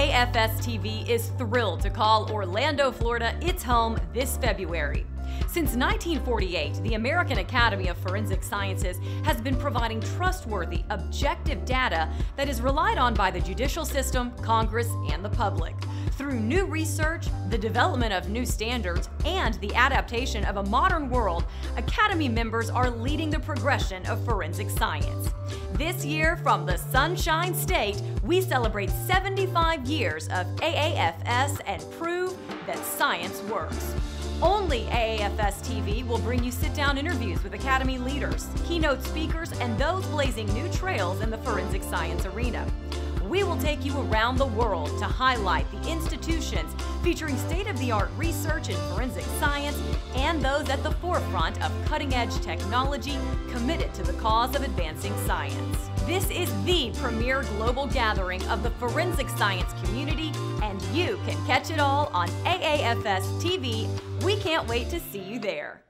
AAFS TV is thrilled to call Orlando, Florida its home this February. Since 1948, the American Academy of Forensic Sciences has been providing trustworthy, objective data that is relied on by the judicial system, Congress, and the public. Through new research, the development of new standards, and the adaptation of a modern world, Academy members are leading the progression of forensic science. This year, from the Sunshine State, we celebrate 75 years of AAFS and prove that science works. Only AAFS TV will bring you sit-down interviews with Academy leaders, keynote speakers, and those blazing new trails in the forensic science arena. We will take you around the world to highlight the institutions featuring state-of-the-art research in forensic science and those at the forefront of cutting-edge technology committed to the cause of advancing science. This is the premier global gathering of the forensic science community, and you can catch it all on AAFS TV. We can't wait to see you there.